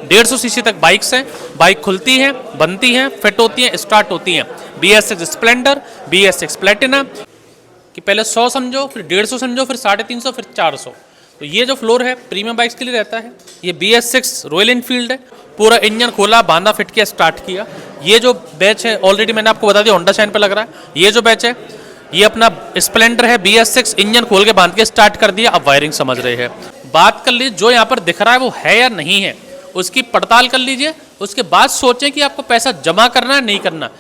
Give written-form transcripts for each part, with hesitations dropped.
150 CC तक bikes हैं। Bike खुलती हैं, बनती हैं, फिट होती हैं, स्टार्ट होती हैं। BS6 स्प्लेंडर, BS6 प्लेटिना कि पहले 100 समझो, फिर 150 समझो, फिर 350, फिर 400। तो ये जो फ्लोर है प्रीमियम बाइक्स के लिए रहता है। ये BS6 रॉयल एनफील्ड है। पूरा इंजन खोला, बांधा, फिट किया, स्टार्ट किया। ये जो बैच है ऑलरेडी मैंने आपको बता दिया होंडा शाइन पे लग रहा है। ये जो बैच है ये अपना स्प्लेंडर है, BS6 इंजन खोल के बांध के स्टार्ट कर दिया। अब वायरिंग समझ रहे हैं। बात कर लीजिए जो यहाँ पर दिख रहा है वो है या नहीं है, उसकी पड़ताल कर लीजिए। उसके बाद सोचें कि आपको पैसा जमा करना है नहीं करना।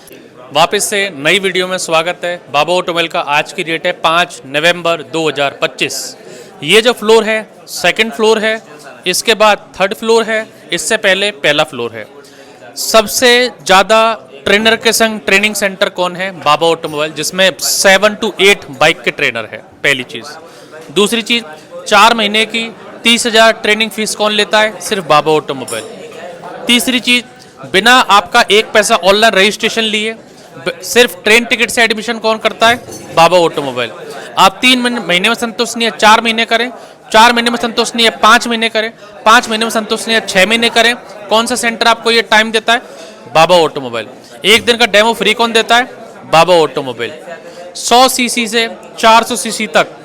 वापस से नई वीडियो में स्वागत है। बाबा ऑटोमोबाइल का आज की डेट है 5 नवंबर 2025। ये जो फ्लोर है सेकंड फ्लोर है, इसके बाद थर्ड फ्लोर है, इससे पहले पहला फ्लोर है। सबसे ज़्यादा ट्रेनर के संग ट्रेनिंग सेंटर कौन है? बाबा ऑटोमोबाइल, जिसमें 7 to 8 बाइक के ट्रेनर है। पहली चीज़। दूसरी चीज़, 4 महीने की 30,000 ट्रेनिंग फीस कौन लेता है? सिर्फ बाबा ऑटोमोबाइल। तीसरी चीज़, बिना आपका एक पैसा ऑनलाइन रजिस्ट्रेशन लिए सिर्फ ट्रेन टिकट से एडमिशन कौन करता है? बाबा ऑटोमोबाइल। आप 3 महीने में संतुष्ट नहीं है 4 महीने करें, 4 महीने में संतुष्ट नहीं है 5 महीने करें, 5 महीने में संतुष्ट नहीं है 6 महीने करें। कौन सा सेंटर आपको ये टाइम देता है? बाबा ऑटोमोबाइल। एक दिन का डेमो फ्री कौन देता है? बाबा ऑटोमोबाइल। 100 सीसी से 400 सीसी तक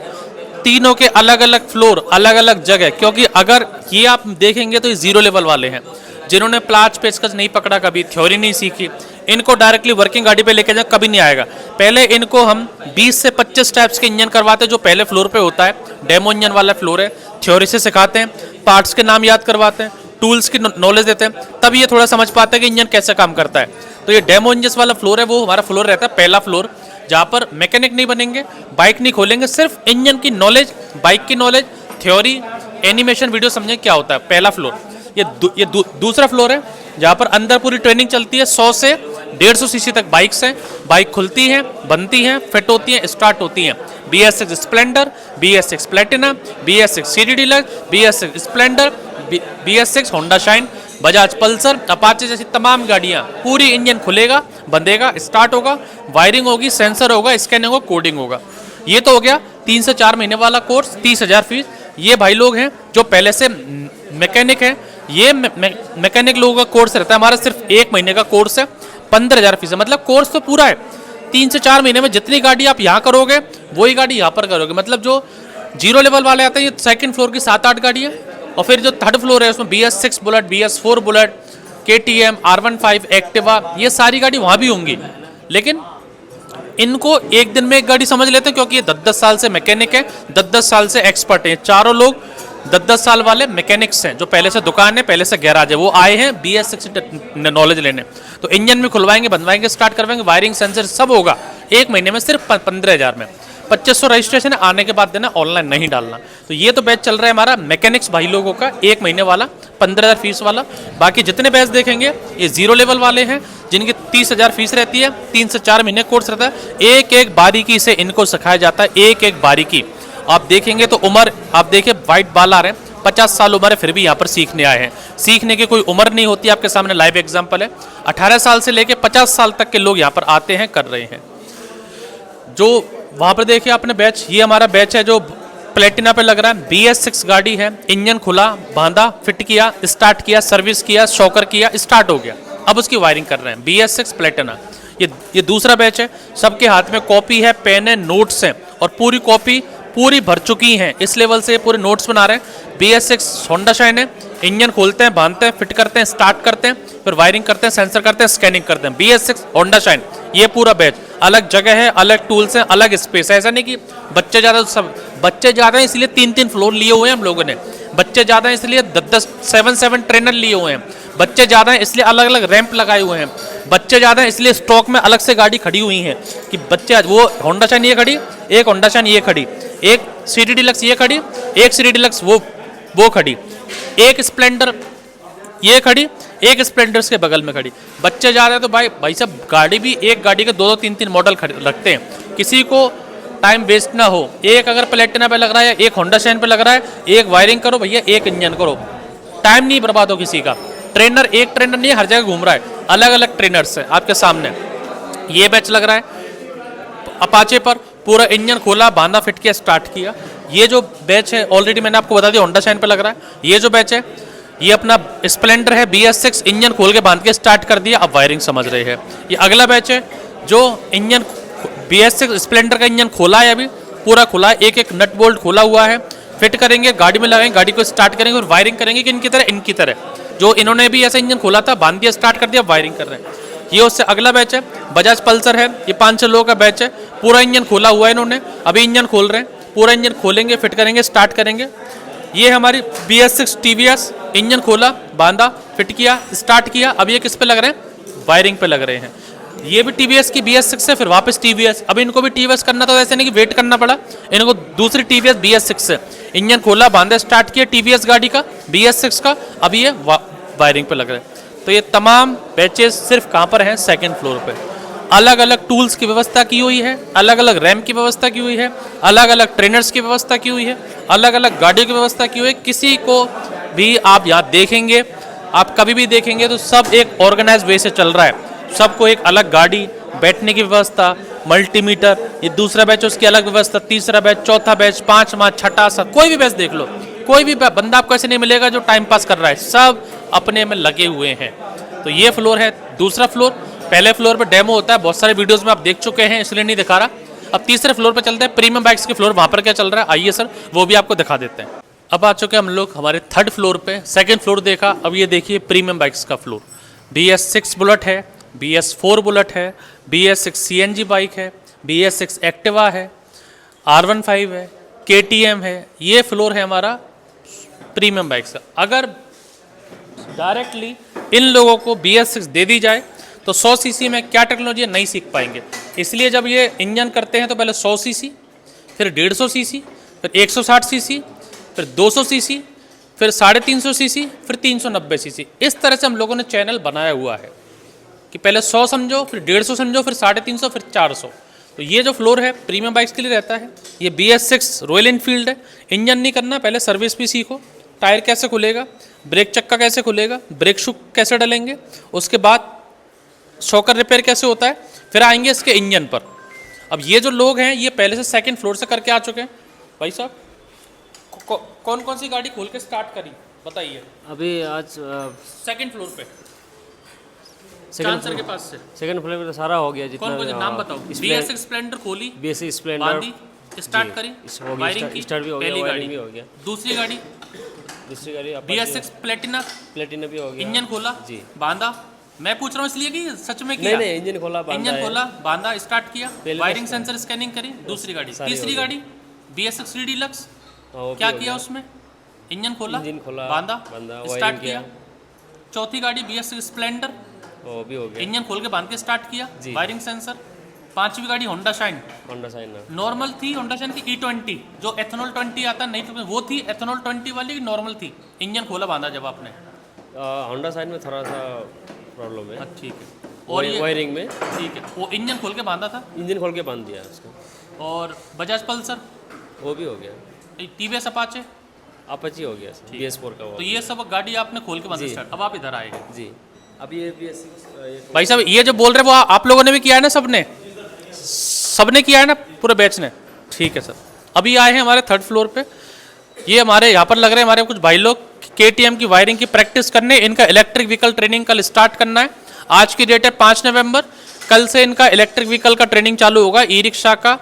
तीनों के अलग अलग फ्लोर, अलग अलग जगह। क्योंकि अगर ये आप देखेंगे तो ये 0 लेवल वाले हैं, जिन्होंने प्लाच पेचकस नहीं पकड़ा, कभी थ्योरी नहीं सीखी, इनको डायरेक्टली वर्किंग गाड़ी पे लेके जाए कभी नहीं आएगा। पहले इनको हम 20 से 25 टाइप्स के इंजन करवाते हैं, जो पहले फ्लोर पे होता है। डेमो इंजन वाला फ्लोर है। थ्योरी से सिखाते हैं, पार्ट्स के नाम याद करवाते हैं, टूल्स की नॉलेज देते हैं, तब ये थोड़ा समझ पाते हैं कि इंजन कैसे काम करता है। तो ये डेमो इंजन वाला फ्लोर है, वो हमारा फ्लोर रहता है पहला फ्लोर, जहाँ पर मैकेनिक नहीं बनेंगे, बाइक नहीं खोलेंगे, सिर्फ इंजन की नॉलेज, बाइक की नॉलेज, थ्योरी, एनिमेशन वीडियो समझें क्या होता है। पहला फ्लोर। ये दूसरा फ्लोर है, जहाँ पर अंदर पूरी ट्रेनिंग चलती है। 100 से 150 सीसी तक बाइक्स हैं। बाइक खुलती हैं, बनती हैं, फिट होती हैं, स्टार्ट होती हैं। BS6 Splendor, BS6 Platina, BS6 CD deluxe, BS6 Splendor, BS6 Honda shine, Bajaj Pulsar, Apache जैसी तमाम गाड़ियाँ। पूरी इंजन खुलेगा, बंधेगा, स्टार्ट होगा, वायरिंग होगी, सेंसर होगा, स्कैनिंग होगा, कोडिंग होगा। ये तो हो गया 3 से 4 महीने वाला कोर्स, 30,000 फीस। ये भाई लोग हैं जो पहले से मैकेनिक हैं। ये मैकेनिक लोगों का कोर्स रहता है। हमारा सिर्फ 1 महीने का कोर्स है, 15,000 फीस है। मतलब कोर्स तो पूरा है। 3 से 4 महीने में जितनी गाड़ी आप यहाँ करोगे वही गाड़ी यहाँ पर करोगे। मतलब जो 0 लेवल वाले आते हैं, ये सेकंड फ्लोर की 7-8 गाड़ियाँ, और फिर जो थर्ड फ्लोर है उसमें BS6 bullet, BS4 bullet, KTM, R15, Activa, ये सारी गाड़ी वहाँ भी होंगी। लेकिन इनको एक दिन में एक गाड़ी समझ लेते हैं, क्योंकि ये 10-10 साल से मैकेनिक है, 10-10 साल से एक्सपर्ट हैं। चारों लोग 10-10 साल वाले मैकेनिक्स हैं, जो पहले से दुकान है, पहले से गैराज है, वो आए हैं BS6 नॉलेज लेने। तो इंजन भी खुलवाएंगे, बनवाएंगे, स्टार्ट करवाएंगे, वायरिंग, सेंसर सब होगा 1 महीने में, सिर्फ 15,000 में। 2500 रजिस्ट्रेशन है, आने के बाद देना, ऑनलाइन नहीं डालना। तो ये तो बैच चल रहा है हमारा मैकेनिक्स भाई लोगों का, 1 महीने वाला, 15,000 फीस वाला। बाकी जितने बैच देखेंगे ये 0 लेवल वाले हैं, जिनकी 30,000 फीस रहती है। 3 से 4 महीने कोर्स रहता है। एक एक बारीकी से इनको सिखाया जाता है, एक एक बारीकी। आप देखेंगे तो उम्र, आप देखिए वाइट बाल आ रहे हैं, 50 साल उम्र है, फिर भी यहाँ पर सीखने आए हैं। सीखने की कोई उम्र नहीं होती। आपके सामने लाइव एग्जाम्पल है। 18 साल से लेकर 50 साल तक के लोग यहाँ पर आते हैं, कर रहे हैं। जो वहाँ पर देखिए आपने बैच, ये हमारा बैच है जो प्लेटिना पे लग रहा है। BS6 गाड़ी है, इंजन खुला, बांधा, फिट किया, स्टार्ट किया, सर्विस किया, शॉकर किया, स्टार्ट हो गया। अब उसकी वायरिंग कर रहे हैं। BS6 Platina. ये दूसरा बैच है। सबके हाथ में कॉपी है, पेन है, नोट्स हैं, और पूरी कॉपी पूरी भर चुकी हैं। इस लेवल से पूरे नोट्स बना रहे हैं। BS6 होंडा शाइन है। इंजन खोलते हैं, बांधते हैं, फिट करते हैं, स्टार्ट करते हैं, फिर वायरिंग करते हैं, सेंसर करते हैं, स्कैनिंग करते हैं। BS6 Honda shine. ये पूरा बैच, अलग जगह है, अलग टूल्स हैं, अलग स्पेस है। ऐसा नहीं कि बच्चे ज़्यादा, सब बच्चे ज़्यादा हैं इसलिए 3-3 फ्लोर लिए हुए हैं हम लोगों ने। बच्चे ज़्यादा हैं इसलिए 10-10 7-7 ट्रेनर लिए हुए हैं। बच्चे ज़्यादा हैं इसलिए अलग अलग रैंप लगाए हुए हैं। बच्चे ज़्यादा हैं इसलिए स्टॉक में अलग से गाड़ी खड़ी हुई हैं कि बच्चे, वो होंडा शाइन ये खड़ी, एक होंडा शाइन ये खड़ी, एक CD डीलक्स ये खड़ी, एक CD डीलक्स वो खड़ी, एक स्प्लेंडर ये खड़ी, एक स्प्लेंडर्स के बगल में खड़ी। बच्चे जा रहे हैं तो भाई सब गाड़ी भी, एक गाड़ी के 2-2 3-3 मॉडल रखते हैं। किसी को टाइम वेस्ट ना हो। एक अगर प्लेटिना पे लग रहा है, एक होंडा शाइन पे लग रहा है, एक वायरिंग करो भैया, एक इंजन करो, टाइम नहीं बर्बाद हो किसी का। ट्रेनर एक ट्रेनर नहीं है, हर जगह घूम रहा है, अलग अलग ट्रेनर्स हैं आपके सामने। ये बैच लग रहा है अपाचे पर, पूरा इंजन खोला, बांधा, फिट किया, स्टार्ट किया। ये जो बैच है ऑलरेडी मैंने आपको बता दिया होंडा शाइन पे लग रहा है। ये जो बैच है ये अपना स्प्लेंडर है BS6, इंजन खोल के बांध के स्टार्ट कर दिया, अब वायरिंग समझ रहे हैं। ये अगला बैच है जो इंजन BS6 स्प्लेंडर का इंजन खोला है, अभी पूरा खुला है, एक एक नट बोल्ट खोला हुआ है, फिट करेंगे, गाड़ी में लगाएंगे, गाड़ी को स्टार्ट करेंगे और वायरिंग करेंगे कि इनकी तरह इनकी तरह, जो इन्होंने भी ऐसा इंजन खोला था, बांध दिया, स्टार्ट कर दिया, वायरिंग कर रहे हैं। ये उससे अगला बैच है, बजाज पल्सर है, ये 5-6 लोगों का बैच है, पूरा इंजन खोला हुआ है इन्होंने, अभी इंजन खोल रहे हैं, पूरा इंजन खोलेंगे, फिट करेंगे, स्टार्ट करेंगे। ये हमारी BS6 TVS, इंजन खोला, बांधा, फिट किया, स्टार्ट किया, अब ये किस पे लग रहे हैं, वायरिंग पे लग रहे हैं। ये भी TVS की BS6 से, फिर वापस TVS, अब इनको भी TVS करना, तो ऐसे नहीं कि वेट करना पड़ा, इनको दूसरी TVS BS6 से इंजन खोला, बांधा, स्टार्ट किया, TVS गाड़ी का BS6 का, अभी ये वायरिंग पे लग रहे हैं। तो ये तमाम बैचेस सिर्फ कहाँ पर हैं, सेकंड फ्लोर पे। अलग अलग टूल्स की व्यवस्था की हुई है, अलग अलग रैम की व्यवस्था की हुई है, अलग अलग ट्रेनर्स की व्यवस्था की हुई है, अलग अलग गाड़ियों की व्यवस्था की हुई है। किसी को भी आप यहाँ देखेंगे, आप कभी भी देखेंगे तो सब एक ऑर्गेनाइज वे से चल रहा है, सबको एक अलग गाड़ी, बैठने की व्यवस्था, मल्टीमीटर, ये दूसरा बैच उसकी अलग व्यवस्था, तीसरा बैच, चौथा बैच, 5वां, छठा, सा कोई भी बैच देख लो, कोई भी बंदा आपको ऐसे नहीं मिलेगा जो टाइम पास कर रहा है, सब अपने में लगे हुए हैं। तो ये फ्लोर है, दूसरा फ्लोर। पहले फ्लोर पे डेमो होता है, बहुत सारे वीडियोस में आप देख चुके हैं, इसलिए नहीं दिखा रहा। अब तीसरे फ्लोर पे चलते हैं, प्रीमियम बाइक्स के फ्लोर, वहाँ पर क्या चल रहा है आइए सर वो भी आपको दिखा देते हैं। अब आ चुके हैं हम लोग हमारे थर्ड फ्लोर पे, सेकंड फ्लोर देखा, अब ये देखिए प्रीमियम बाइक्स का फ्लोर। BS6 बुलेट है, BS4 बुलेट है, BS6 CNG बाइक है, BS6 एक्टिवा है, R15 है, KTM है। ये फ्लोर है हमारा प्रीमियम बाइक्स का। अगर डायरेक्टली इन लोगों को BS6 दे दी जाए तो 100 सीसी में क्या टेक्नोलॉजी है नहीं सीख पाएंगे, इसलिए जब ये इंजन करते हैं तो पहले 100 सीसी, फिर 150 सीसी, फिर 160 सीसी, फिर 200 सीसी, फिर 350 सीसी, फिर 390 सीसी। इस तरह से हम लोगों ने चैनल बनाया हुआ है कि पहले 100 समझो, फिर 150 समझो, फिर 350, फिर 400। तो ये जो फ्लोर है प्रीमियम बाइक्स के लिए रहता है। ये BS6 रॉयल इनफील्ड है। इंजन नहीं करना, पहले सर्विस भी सीखो, टायर कैसे खुलेगा, ब्रेक चक्का कैसे खुलेगा, ब्रेक शू कैसे डलेंगे, उसके बाद शॉकर रिपेयर कैसे होता है, फिर आएंगे इसके इंजन पर। अब ये जो लोग हैं ये पहले से सेकंड फ्लोर से करके आ चुके हैं। भाई साहब कौन कौन सी गाड़ी खोल के स्टार्ट करी बताइए। अभी आज सेकंड फ्लोर पे सेकंड सर के पास से सेकंड फ्लोर पे तो सारा हो गया जितना। कौन कौन से नाम बताओ। BS6 स्प्लेंडर खोली, BS6 स्प्लेंडर बांधी, स्टार्ट करी, वायरिंग की, स्टार्ट भी हो गया, पहली वायरिंग भी गाड़ी। हो गया। दूसरी गाड़ी BS6 प्लेटिना, प्लेटिना भी हो गया। इंजन खोला, जी। बांधा। मैं पूछ रहा हूँ इसलिए कि सच में किया। नहीं इंजन खोला, इंजन खोला, बांधा, स्टार्ट किया, पहले वायरिंग सेंसर स्कैनिंग करी। दूसरी गाड़ी, तीसरी गाड़ी BS6 3 डीलक्स, क्या किया उसमें, इंजन खोला, बांधा, स्टार्ट किया। चौथी गाड़ी BS6 स्प्लेंडर, वो भी हो गया, इंजन खोल के बांध के स्टार्ट किया, वायरिंग सेंसर। पांचवी गाड़ी होंडा शाइन नॉर्मल थी, होंडा शाइन की E20 जो एथेनॉल 20 आता नहीं तो वो थी एथेनॉल 20 वाली की नॉर्मल थी। इंजन खोला, बांधा जब आपने। होंडा शाइन में थोड़ा सा प्रॉब्लम है। ठीक है। और ये वायरिंग में ठीक है, वो इंजन खोल के बांधा था, इंजन खोल के बांध दिया उसका। और बजाज पल्सर, वो भी हो गया। TVS अपाचे, अपाची हो गया, BS4 का। तो ये सब गाड़ी आपने खोल के बांधा स्टार्ट। अब आप इधर आएंगे जी। अब ये BS6 भाई साहब, ये जो बोल रहे हैं वो आप लोगों ने भी किया है ना, सबने किया है ना, पूरे बैच ने। ठीक है सर। अभी आए हैं हमारे थर्ड फ्लोर पे। ये हमारे यहाँ पर लग रहे हैं हमारे कुछ भाई लोग KTM की वायरिंग की प्रैक्टिस करने। इनका इलेक्ट्रिक व्हीकल ट्रेनिंग कल स्टार्ट करना है। आज की डेट है 5 नवंबर। कल से इनका इलेक्ट्रिक व्हीकल का ट्रेनिंग चालू होगा, ई-रिक्शा का,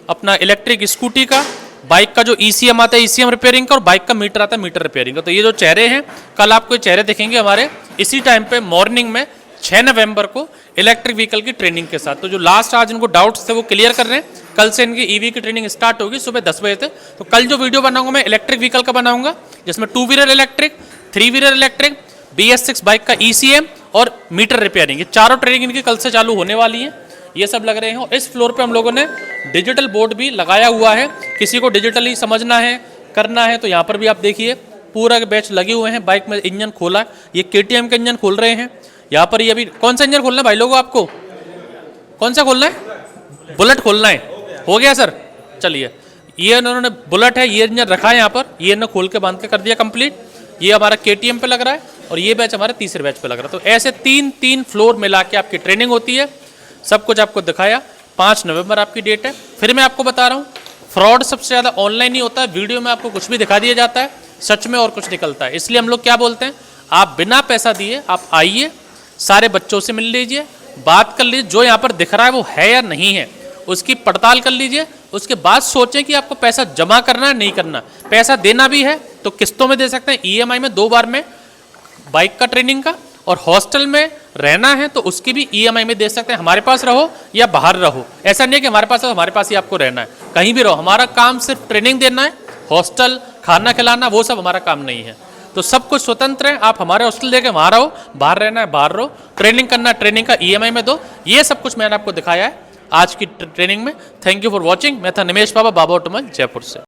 अपना इलेक्ट्रिक स्कूटी का, बाइक का जो ECM आता है ECM रिपेयरिंग का, और बाइक का मीटर आता है मीटर रिपेयरिंग का। तो ये जो चेहरे हैं कल आपको चेहरे दिखेंगे हमारे इसी टाइम पे मॉर्निंग में 6 नवंबर को इलेक्ट्रिक व्हीकल की ट्रेनिंग के साथ। तो जो लास्ट आज इनको डाउट्स थे वो क्लियर कर रहे हैं। कल से इनकी EV की ट्रेनिंग स्टार्ट होगी सुबह 10 बजे से। तो कल जो वीडियो बनाऊंगा मैं इलेक्ट्रिक व्हीकल का बनाऊंगा, जिसमें 2 wheeler electric, 3 wheeler electric, BS6 bike का ECM और मीटर रिपेयरिंग, ये चारों ट्रेनिंग इनकी कल से चालू होने वाली है। ये सब लग रहे हैं। और इस फ्लोर पे हम लोगों ने डिजिटल बोर्ड भी लगाया हुआ है। किसी को डिजिटली समझना है, करना है, तो यहाँ पर भी आप देखिए पूरा बैच लगे हुए हैं। बाइक में इंजन खोला है, ये KTM का इंजन खोल रहे हैं। यहाँ पर ये अभी कौन सा इंजन खोलना है भाई लोगों, आपको कौन सा खोलना है? बुलेट खोलना है। हो गया सर, चलिए। ये इन्होंने बुलेट है, ये इंजन रखा है यहाँ पर, ये इन्होंने खोल के बांध के कर दिया कंप्लीट। ये हमारा KTM पे लग रहा है और ये बैच हमारे तीसरे बैच पे लग रहा है। तो ऐसे 3 फ्लोर मिला के आपकी ट्रेनिंग होती है। सब कुछ आपको दिखाया। 5 नवंबर आपकी डेट है। फिर मैं आपको बता रहा हूँ, फ्रॉड सबसे ज़्यादा ऑनलाइन ही होता है। वीडियो में आपको कुछ भी दिखा दिया जाता है, सच में और कुछ निकलता है। इसलिए हम लोग क्या बोलते हैं, आप बिना पैसा दिए आप आइए, सारे बच्चों से मिल लीजिए, बात कर लीजिए, जो यहाँ पर दिख रहा है वो है या नहीं है उसकी पड़ताल कर लीजिए, उसके बाद सोचें कि आपको पैसा जमा करना है नहीं करना। पैसा देना भी है तो किस्तों में दे सकते हैं, ईएमआई में 2 बार में बाइक का ट्रेनिंग का, और हॉस्टल में रहना है तो उसकी भी ईएमआई में दे सकते हैं। हमारे पास रहो या बाहर रहो, ऐसा नहीं है कि हमारे पास है तो हमारे पास ही आपको रहना है, कहीं भी रहो। हमारा काम सिर्फ ट्रेनिंग देना है, हॉस्टल खाना खिलाना वो सब हमारा काम नहीं है। तो सब कुछ स्वतंत्र है, आप हमारे हॉस्टल देके वहाँ रहो, बाहर रहना है बाहर रहो, ट्रेनिंग करना है ट्रेनिंग का ईएमआई में दो। ये सब कुछ मैंने आपको दिखाया है आज की ट्रेनिंग में। Thank you for watching. मैं था निमेश बाबा, बाबा ऑटोमोबाइल जयपुर से।